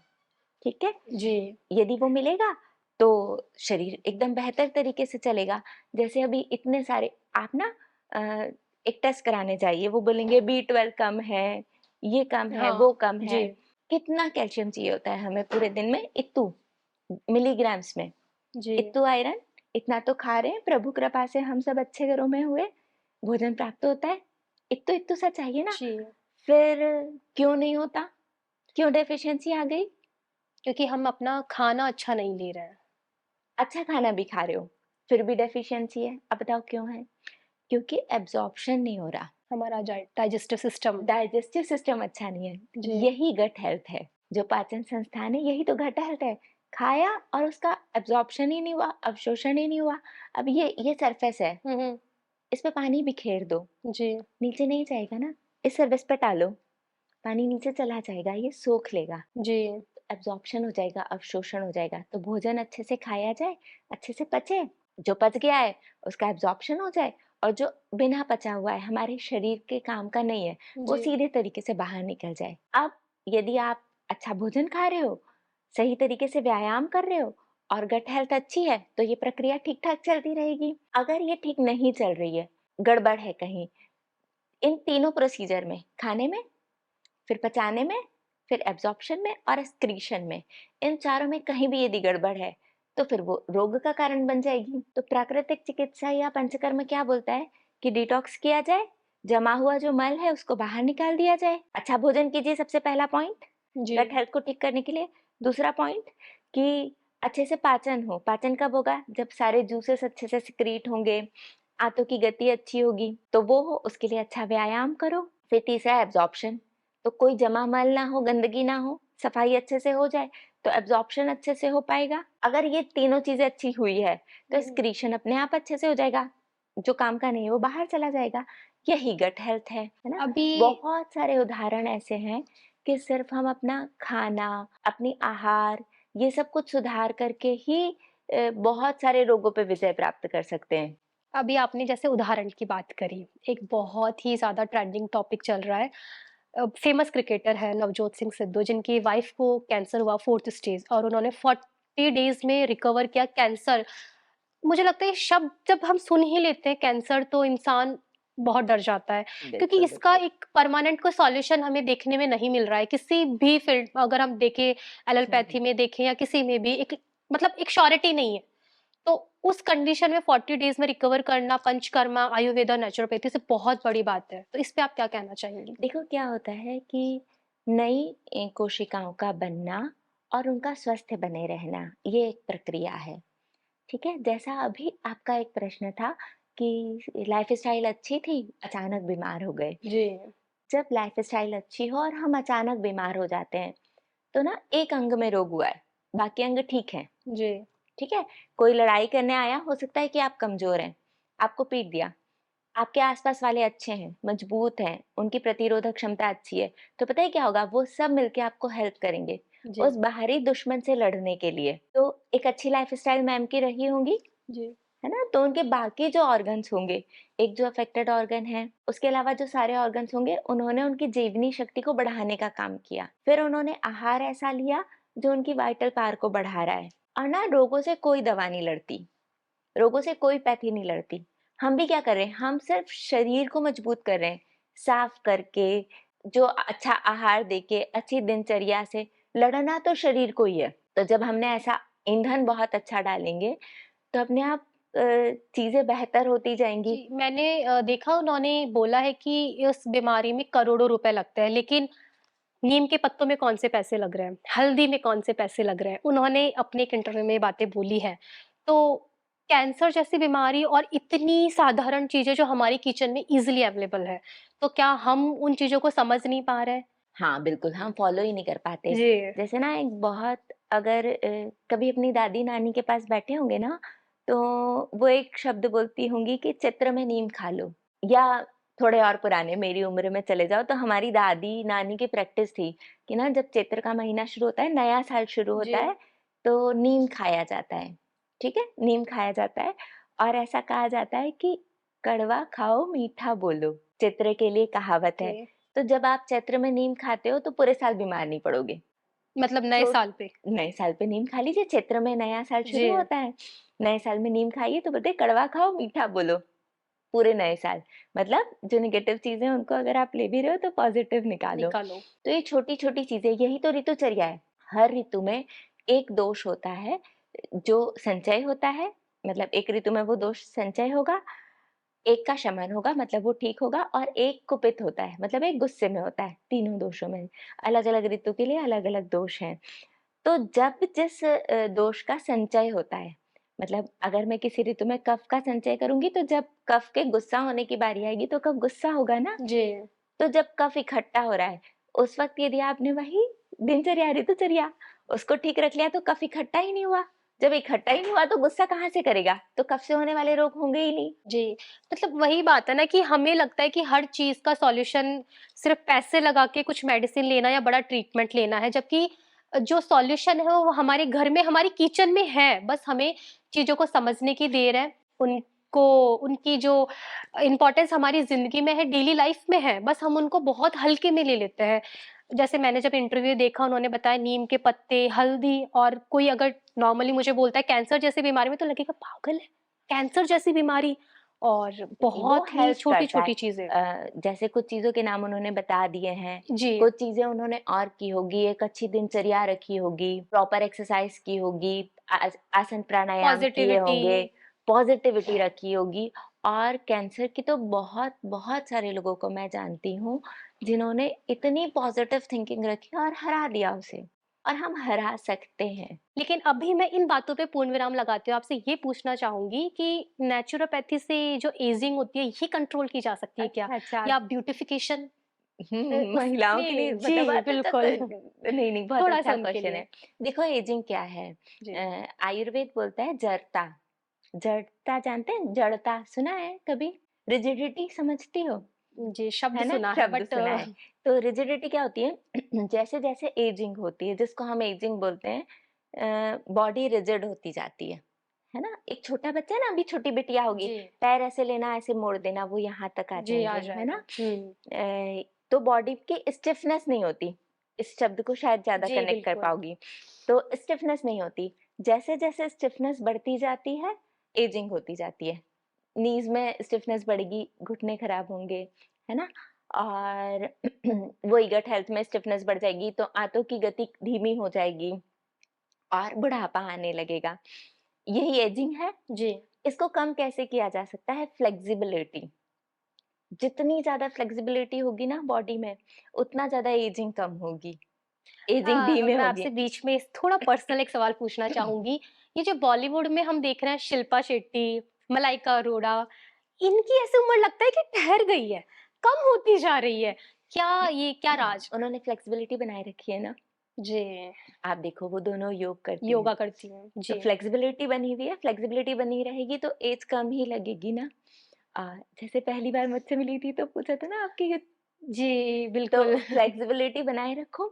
ठीक है? जी। यदि वो मिलेगा, तो शरीर एकदम बेहतर तरीके से चलेगा। जैसे अभी इतने सारे आप ना अ, एक टेस्ट कराने जाइए, वो बोलेंगे B12 कम है, ये कम है, हाँ, वो कम जी, है। कितना कैल्शियम चाहिए होता है हमें पूरे दिन में? इत्तू, मिलीग्राम्स में। जी, इत्तू आयरन, इतना तो खा रहे हैं, प्रभु कृपा से हम सब अच्छे घरों में हुए, भोजन प्राप्त होता है। इत्तू-इत्तू सा चाहिए ना, जी। फिर क्यों नहीं होता? क्यों डेफ़िशिएंसी आ गई? क्योंकि हम अपना खाना अच्छा नहीं ले रहे हैं, अच्छा खाना भी खा रहे हो, फिर भी डेफ़िशिएंसी है। अब बताओ क्यों है? क्योंकि एब्ज़ॉर्प्शन नहीं हो रहा, हमारा डाइजेस्टिव सिस्टम। डाइजेस्टिव सिस्टम अच्छा नहीं है। जी, यही गट हेल्थ है, जो पाचन संस्थान है यही तो गट हेल्थ है। खाया और उसका एब्ज़ॉर्प्शन ही नहीं हुआ, अवशोषण ही नहीं हुआ। अब ये सरफेस है, हुँ, हुँ, इस पे पानी बिखेर दो, जी, नीचे नहीं जाएगा ना। इस सरफेस पे डालो, पानी नीचे चला जाएगा, ये सोख लेगा, जी, एब्ज़ॉर्प्शन हो जाएगा, अवशोषण हो जाएगा। तो भोजन अच्छे से खाया जाए, अच्छे से पचे, जो पच गया है उसका एब्ज़ॉर्प्शन हो जाए और जो बिना पचा हुआ है, हमारे शरीर के काम का नहीं है, वो जी। सीधे तरीके से बाहर निकल जाए। अब यदि आप अच्छा भोजन खा रहे हो, सही तरीके से व्यायाम कर रहे हो और गट हेल्थ अच्छी है, तो ये प्रक्रिया ठीक-ठाक चलती रहेगी। अगर ये ठीक नहीं चल रही है, गड़बड़ है कहीं, इन तीनों प्रोसीजर में, खाने में, फिर पचाने में, फिर एब्ज़ॉर्प्शन में और एक्सक्रीशन में, इन चारों में कहीं भी यदि गड़बड़ है, तो फिर वो रोग का कारण बन जाएगी। तो प्राकृतिक चिकित्सा या पंचकर्म क्या बोलता है कि डिटॉक्स किया जाए, जमा हुआ जो मल है उसको बाहर निकाल दिया जाए। अच्छा भोजन कीजिए सबसे पहला पॉइंट, जी, गट हेल्थ को ठीक करने के लिए। दूसरा पॉइंट कि अच्छे से पाचन हो। पाचन कब होगा? जब सारे जूसेस अच्छे से सिक्रीट होंगे, आंतों की गति अच्छी होगी, तो वो हो उसके लिए अच्छा व्यायाम करो। फिर तीसरा एब्ज़ॉर्प्शन, तो कोई जमा मल ना हो, गंदगी ना हो, सफाई अच्छे से हो जाए, तो एब्ज़ॉर्प्शन अच्छे से हो पाएगा। अगर ये तीनों चीज़ें अच्छी हुई है, तो हुँ। एक्सक्रीशन अपने आप अच्छे से हो जाएगा, जो काम का नहीं है वो बाहर चला जाएगा। यही गट हेल्थ है ना? अभी बहुत सारे उदाहरण ऐसे हैं कि सिर्फ़ हम अपना खाना, अपनी आहार, ये सब कुछ सुधार करके ही बहुत सारे रोगों पे विजय प्राप्त कर सकते हैं। अभी आपने जैसे उदाहरण की बात करी, एक बहुत ही ज़्यादा ट्रेंडिंग टॉपिक चल रहा है। फेमस क्रिकेटर है नवजोत सिंह सिद्धू जिनकी वाइफ को कैंसर हुआ 4th स्टेज और उन्होंने 40 डेज़ में रिकवर किया कैंसर। मुझे लगता है ये शब्द जब हम सुन ही लेते हैं कैंसर तो इंसान बहुत डर जाता है क्योंकि बिल्कुल, इसका बिल्कुल। एक परमानेंट कोई सॉल्यूशन हमें देखने में नहीं मिल रहा है। किसी भी फील्ड अगर हम देखें हुँ, हुँ। एलोपैथी में देखें या किसी में भी एक मतलब एक श्योरिटी नहीं है। तो उस कंडीशन में 40 डेज़ में रिकवर करना पंचकर्मा, आयुर्वेदा, नेचुरोपैथी से बहुत बड़ी बात है। तो इस पे आप क्या कहना चाहेंगी? देखो क्या होता है कि नई कोशिकाओं का बनना और उनका स्वस्थ बने रहना, ये एक प्रक्रिया है, ठीक है? जैसा अभी आपका एक प्रश्न था कि लाइफ़स्टाइल अच्छी थी, अचानक बीमार हो गए। जी। जब लाइफ़स्टाइल अच्छी हो और हम अचानक बीमार हो जाते हैं, तो ना एक अंग में रोग हुआ है, बाकी अंग ठीक हैं, जी। ठीक है? कोई लड़ाई करने आया, हो सकता है कि आप कमज़ोर हैं, आपको पीट दिया। आपके आस-पास वाले अच्छे हैं, मजबूत हैं, उनकी प्रतिरोधक क्षमता अच्छी है, तो पता है क्या होगा? वो सब मिलके आपको हेल्प करेंगे, जी। उस बाहरी दुश्मन से लड़ने के लिए। तो एक अच्छी लाइफ़स्टाइल मैम की रही होंगी, जी। है ना? तो उनके बाकी जो ऑर्गन्स होंगे, एक जो अफ़ेक्टेड ऑर्गन है, उसके अलावा जो सारे ऑर्गन्स होंगे, उन्होंने उनकी जीवनी शक्ति को बढ़ाने का काम किया। फिर उन्होंने आहार ऐसा लिया, जो उनकी वाइटल पावर को बढ़ा रहा है और ना रोगों से कोई दवा नहीं लड़ती। रोगों से कोई पैथी नहीं लड़ती। हम भी क्या कर रहे हैं, हम सिर्फ़ शरीर को मजबूत कर रहे हैं, साफ़ करके, जो अच्छा आहार देके, अच्छी दिनचर्या से, लड़ना तो शरीर को ही है। तो जब हमने ऐसा ईंधन बहुत अच्छा डालेंगे, तो अपने आप चीज़ें बेहतर होती जाएँगी। जी, मैंने देखा उन्होंने बोला है कि इस बीमारी में करोड़ों रुपए लगते हैं, लेकिन नीम के पत्तों में कौन से पैसे लग रहे हैं, हल्दी में कौन से पैसे लग रहे हैं, उन्होंने अपने एक इंटरव्यू में ये बातें बोली हैं। तो कैंसर जैसी बीमारी और इतनी साधारण चीज़ें जो हमारी किचन में ईज़िली अवेलेबल है, तो क्या हम उन चीज़ों को समझ नहीं पा रहे हैं? हाँ, बिल्कुल, हम फ़ॉलो ही नहीं कर पाते। जी। जैसे ना एक बहुत अगर कभी अपनी दादी-नानी के पास बैठे होंगे ना, तो वो एक शब्द बोलती होंगी कि चित्र में नीम खा लो या थोड़े और पुराने मेरी उम्र में चले जाओ, तो हमारी दादी-नानी की प्रैक्टिस थी कि ना जब चैत्र का महीना शुरू होता है, नया साल शुरू होता जी। है, तो नीम खाया जाता है, ठीक है? नीम खाया जाता है और ऐसा कहा जाता है कि कड़वा खाओ मीठा बोलो, चैत्र के लिए कहावत है। ओके, तो जब आप चैत्र में नीम खाते हो तो पूरे साल बीमार नहीं पड़ोगे। मतलब नए तो साल पे। नए साल पे नीम खा लीजिए, चैत्र में नया साल शुरू जी, होता है। नए साल में नीम खाइए तो बोलते हैं कड़वा खाओ मीठा बोलो, पूरे नए साल। मतलब जो नेगेटिव चीज़ें हैं उनको अगर आप ले भी रहे हो तो पॉजिटिव निकालो। निकालो। तो ये छोटी-छोटी चीज़ें, यही तो ऋतुचर्या है। हर ऋतु में एक दोष होता है जो संचय होता है, मतलब एक ऋतु में वो दोष संचय होगा, एक का शमन होगा मतलब वो ठीक होगा, और एक कुपित होता है मतलब एक गुस्से में होता है। तीनों दोषों में अलग-अलग ऋतु के लिए अलग-अलग दोष हैं। तो जब जिस दोष का संचय होता है, मतलब अगर मैं किसी ऋतु में कफ का संचय करूँगी तो जब कफ के गुस्सा होने की बारी आएगी तो कफ गुस्सा होगा ना। जी, तो जब कफ इकट्ठा हो रहा है, उस वक़्त यदि आपने वही दिनचर्या, ऋतुचर्या उसको ठीक रख लिया तो कफ इकट्ठा ही नहीं हुआ। जब इकट्ठा ही नहीं हुआ तो गुस्सा कहाँ से करेगा? तो कफ से होने वाले रोग होंगे ही नहीं। जी। मतलब वही बात है ना कि हमें लगता है कि हर चीज़ का सॉल्यूशन सिर्फ़ पैसे लगा के कुछ मेडिसिन लेना या बड़ा ट्रीटमेंट लेना है, जबकि जो सॉल्यूशन है वो हमारे घर में, हमारी किचन में है। बस हमें चीज़ों को समझने की देर है, उनको उनकी जो इम्पोर्टेंस हमारी ज़िंदगी में है, डेली लाइफ़ में है, बस हम उनको बहुत हल्के में ले लेते हैं। जैसे मैंने जब इंटरव्यू देखा, उन्होंने बताया नीम के पत्ते, हल्दी, और कोई अगर नॉर्मली मुझे बोलता है कैंसर जैसी बीमारी में, तो लगेगा पागल है, कैंसर जैसी बीमारी, और वो बहुत ही हेल्प करता है। छोटी-छोटी चीज़ें। जैसे कुछ चीज़ों के नाम उन्होंने बता दिए हैं, जी, कुछ चीज़ें उन्होंने और की होगी, एक अच्छी दिनचर्या रखी होगी, प्रॉपर एक्सरसाइज़ की होगी, आसन प्राणायाम किए पॉज़िटिविटी। होंगे, पॉज़िटिविटी रखी होगी, और कैंसर की तो बहुत सारे लोगों को मैं जानती हूँ, जिन्होंने इतनी पॉज़िटिव थिंकिंग रखी और हरा दिया उसे, और हम हरा सकते हैं। लेकिन अभी मैं इन बातों पे पूर्ण विराम लगाते हुए आपसे ये पूछना चाहूँगी कि नेचुरोपैथी से जो एजिंग होती है, ये कंट्रोल की जा सकती है क्या? अच्छा, अच्छा। या ब्यूटिफिकेशन महिलाओं के लिए उससे मतलब जी, तो बिल्कुल। नहीं, बहुत थोड़ा-सा अच्छा उनके क्वेश्चन लिए। है। देखो एजिंग क्या है? जी। आयुर्वेद बोलता है जड़ता। जड़ता जानते हैं? जड़ता सुना है कभी? रिजिडिटी समझती हो? जी, शब्द है ना? सुना है शब्द बट सुना है। तो रिजिडिटी क्या होती है? जैसे-जैसे एजिंग होती है, जिसको हम एजिंग बोलते हैं, बॉडी रिजिड होती जाती है ना? एक छोटा बच्चा है ना, अभी छोटी बिटिया होगी, जी, पैर ऐसे लेना, ऐसे मोड़ देना, वो यहाँ तक आ जी, जाएँगे, आ है ना? जाएगा। हुँ। तो बॉडी की स्टिफनेस नहीं होती। इस शब्द को शायद ज़्यादा जी, कनेक्ट कर बिल्कुल। पाओगी। तो स्टिफनेस नहीं होती। जैसे-जैसे स्टिफनेस बढ़ती जाती है, एजिंग होती जाती है। नीज़ में स्टिफनेस बढ़ेगी, घुटने खराब होंगे, है ना? और वही गट हेल्थ में स्टिफनेस बढ़ जाएगी, तो आंतों की गति धीमी हो जाएगी और बुढ़ापा आने लगेगा। यही एजिंग है। जी। इसको कम कैसे किया जा सकता है? फ्लेक्सिबिलिटी। जितनी ज़्यादा फ्लेक्सिबिलिटी होगी ना बॉडी में, उतना ज़्यादा एजिंग कम होगी, एजिंग धीमे मैं होगी। आपसे बीच में थोड़ा पर्सनल एक सवाल पूछना चाहूँगी। ये जो बॉलीवुड में हम देख रहे हैं शिल्पा शेट्टी, मलाइका अरोड़ा, इनकी ऐसे उम्र लगता है कि ठहर गई है, कम होती जा रही है। क्या राज? उन्होंने फ्लेक्सिबिलिटी बनाए रखी है ना। जी, आप देखो वो दोनों योग करती हैं, योगा करती हैं। तो जी। फ्लेक्सिबिलिटी बनी हुई है, फ्लेक्सिबिलिटी बनी रहेगी तो एज कम ही लगेगी ना। जैसे पहली बार मुझसे मिली थी तो पूछा था ना आपकी, जी, तो बिल्कुल। फ्लेक्सिबिलिटी बनाए रखो,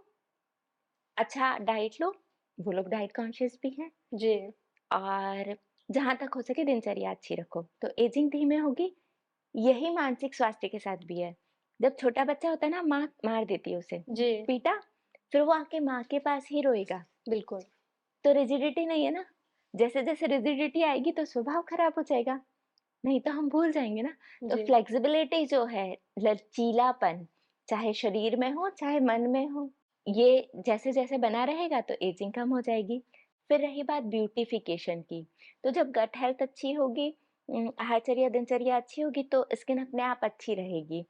अच्छा डाइट लो, वो लोग डाइट कॉन्शियस भी हैं, जी, और जहाँ तक हो सके दिनचर्या अच्छी रखो, तो एजिंग धीमे होगी। यही मानसिक स्वास्थ्य के साथ भी है। जब छोटा बच्चा होता है ना, माँ मार देती है उसे, जी, पीटा, फिर वो आके माँ के पास ही रोएगा, बिल्कुल। तो रिजिडिटी नहीं है ना। जैसे-जैसे रिजिडिटी आएगी तो स्वभाव खराब हो जाएगा, नहीं तो हम भूल जाएँगे ना। तो जी, फ्लेक्सिबिलिटी जो है, लचीलापन, चाहे शरीर में हो, चाहे मन में हो, ये जैसे-जैसे बना रहेगा तो एजिंग कम हो जाएगी। फिर रही बात ब्यूटीफिकेशन की, तो जब गट हेल्थ अच्छी होगी, आहारचर्या, दिनचर्या अच्छी होगी तो स्किन अपने आप अच्छी रहेगी।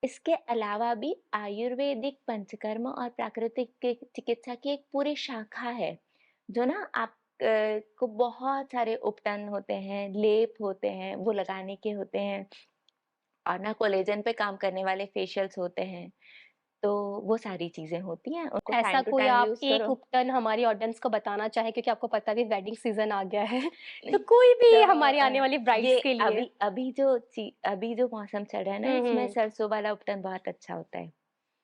इसके अलावा भी आयुर्वेदिक पंचकर्म और प्राकृतिक चिकित्सा की एक पूरी शाखा है, जो ना आप को बहुत सारे उपटन होते हैं, लेप होते हैं, वो लगाने के होते हैं, और ना कोलेजन पे काम करने वाले फेशियल्स होते हैं। तो वो सारी चीज़ें होती हैं, उनको ऐसा टाइम टू कोई टाइम आप यूज़ एक करो। उपटन हमारी ऑडियंस को बताना चाहें, क्योंकि आपको पता है अभी वेडिंग सीज़न आ गया है, तो कोई तो भी हमारी आने वाली ये ब्राइड्स के लिए। अभी जो मौसम चल रहा है ना, हुँ, इसमें हुँ। सरसों वाला उपटन बहुत अच्छा होता है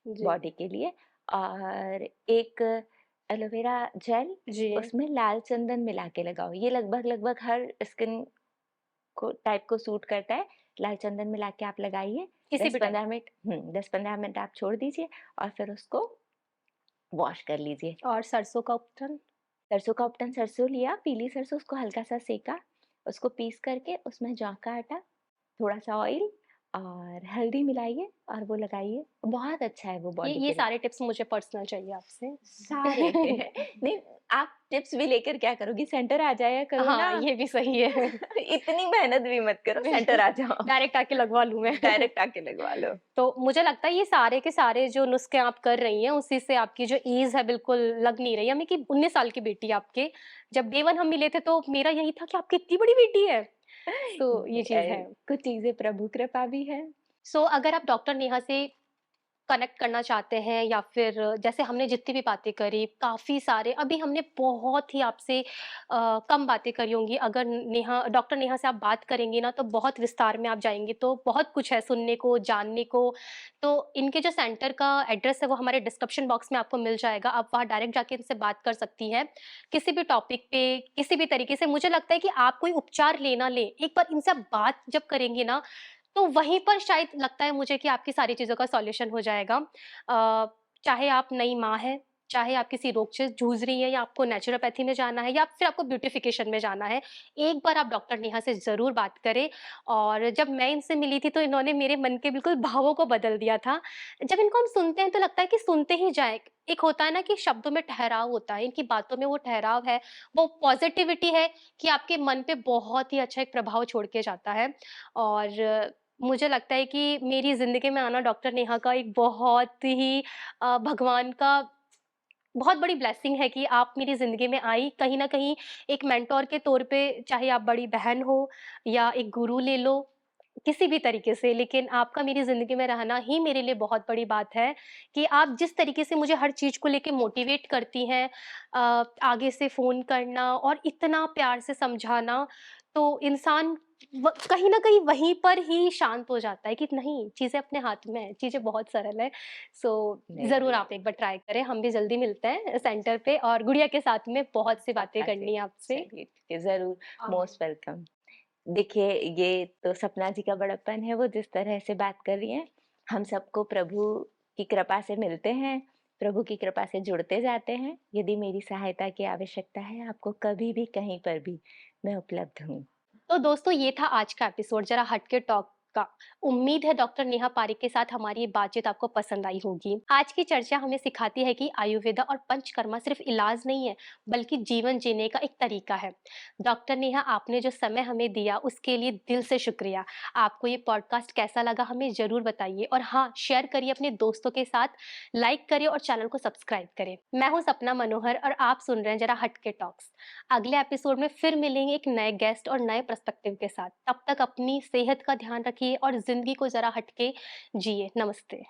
जी, बॉडी के लिए। और एक एलोवेरा जेल, जी। उसमें लाल चंदन मिला के लगाओ। ये लगभग-लगभग हर स्किन को टाइप को सूट करता है। लाल चंदन मिला के आप लगाइए, किसी भी टाइम 10-15 मिनट 10-15 मिनट आप छोड़ दीजिए और फिर उसको वॉश कर लीजिए। और सरसों का उपटन? सरसों का उपटन, सरसों लिया, पीली सरसों, उसको हल्का-सा सेका, उसको पीस करके उसमें जौ का आटा, थोड़ा-सा ऑयल और हल्दी मिलाइए और वो लगाइए। बहुत अच्छा है वो बॉडी ये के लिए। सारे टिप्स मुझे पर्सनल चाहिए आपसे। सारे नहीं, आप टिप्स भी लेकर क्या करोगी? सेंटर आ जाया करो ना। हाँ, ये भी सही है। इतनी मेहनत भी मत करो, सेंटर बिल्कुल, आ जाओ। डायरेक्ट आके लगवा लूँ मैं। डायरेक्ट आके लगवा लो। तो मुझे लगता है ये सारे के सारे जो नुस्खे आप कर रही हैं, उसी से आपकी जो ऐज है बिल्कुल लग नहीं रही है हमें कि 19 साल की बेटी है आपके। जब डे 1 हम मिले थे तो मेरा यही था कि आपकी इतनी बड़ी बेटी है। तो ये चीज़ है। कुछ चीज़ें प्रभु कृपा भी है। सो अगर आप डॉक्टर नेहा से कनेक्ट करना चाहते हैं या फिर जैसे हमने जितनी भी बातें करी, काफ़ी सारे अभी हमने बहुत ही आपसे कम बातें करी होंगी। अगर नेहा डॉक्टर नेहा से आप बात करेंगी ना तो बहुत विस्तार में आप जाएँगी, तो बहुत कुछ है सुनने को, जानने को। तो इनके जो सेंटर का एड्रेस है वो हमारे डिस्क्रिप्शन बॉक्स में आपको मिल जाएगा। आप वहाँ डायरेक्ट जाके इनसे बात कर सकती हैं। किसी भी टॉपिक पे, किसी भी तरीके से मुझे लगता है कि आप कोई उपचार लें ना लें, एक बार इनसे आप बात जब करेंगी ना तो वहीं पर शायद लगता है मुझे कि आपकी सारी चीज़ों का सॉल्यूशन हो जाएगा। चाहे आप नई माँ हैं, चाहे आप किसी रोग से जूझ रही हैं या आपको नेचुरोपैथी में जाना है या फिर आपको ब्यूटीफिकेशन में जाना है, एक बार आप डॉक्टर नेहा से ज़रूर बात करें। और जब मैं इनसे मिली थी तो इन्होंने मेरे मन के बिल्कुल भावों को बदल दिया था। जब इनको हम सुनते हैं तो लगता है कि सुनते ही जाएँ। एक होता है ना कि शब्दों में ठहराव होता है, इनकी बातों में वो ठहराव है, वो पॉज़िटिविटी है कि आपके मन पे बहुत ही अच्छा एक प्रभाव छोड़ के जाता है। और मुझे लगता है कि मेरी ज़िंदगी में आना डॉक्टर नेहा का एक बहुत ही भगवान का बहुत बड़ी ब्लेसिंग है कि आप मेरी ज़िंदगी में आई। कहीं न कहीं एक मेंटर के तौर पे चाहे आप बड़ी बहन हो या एक गुरु ले लो, किसी भी तरीके से, लेकिन आपका मेरी ज़िंदगी में रहना ही मेरे लिए बहुत बड़ी बात है कि आप जिस तरीके से मुझे हर चीज़ को लेके मोटिवेट करती हैं, आगे से फ़ोन करना और इतना प्यार से समझाना, तो इंसान कहीं न कहीं वहीं पर ही शांत हो जाता है कि नहीं, चीज़ें अपने हाथ में हैं, चीज़ें बहुत सरल हैं। सो ज़रूर नहीं, आप एक बार ट्राई करें, हम भी जल्दी मिलते हैं सेंटर पे और गुड़िया के साथ में बहुत सी बातें पक्का से। करनी है आपसे। चलिए ठीक है, ज़रूर, हाँ। Most welcome. देखिए, ये तो सपना जी का बड़प्पन है, वो जिस तरह से बात कर रही हैं। हम सबको प्रभु की कृपा से मिलते हैं, प्रभु की कृपा से जुड़ते जाते हैं। यदि मेरी सहायता की आवश्यकता है आपको कभी भी, कहीं पर भी, मैं उपलब्ध हूँ। तो दोस्तों ये था आज का एपिसोड जरा हटके टॉक का। उम्मीद है डॉक्टर नेहा पारिक के साथ हमारी ये बातचीत आपको पसंद आई होगी। आज की चर्चा हमें सिखाती है कि आयुर्वेदा और पंचकर्मा सिर्फ इलाज नहीं है, बल्कि जीवन जीने का एक तरीका है। डॉक्टर नेहा आपने जो समय हमें दिया उसके लिए दिल से शुक्रिया। आपको ये पॉडकास्ट कैसा लगा हमें जरूर बताइए और हाँ, शेयर करिए अपने दोस्तों के साथ, लाइक करिए और चैनल को सब्सक्राइब करें। मैं हूँ सपना मनोहर और आप सुन रहे हैं जरा हटके टॉक्स। अगले एपिसोड में फिर मिलेंगे एक नए गेस्ट और नए पर्सपेक्टिव के साथ। तब तक अपनी सेहत का ध्यान रखिए और जिंदगी को जरा हटके जिए। नमस्ते।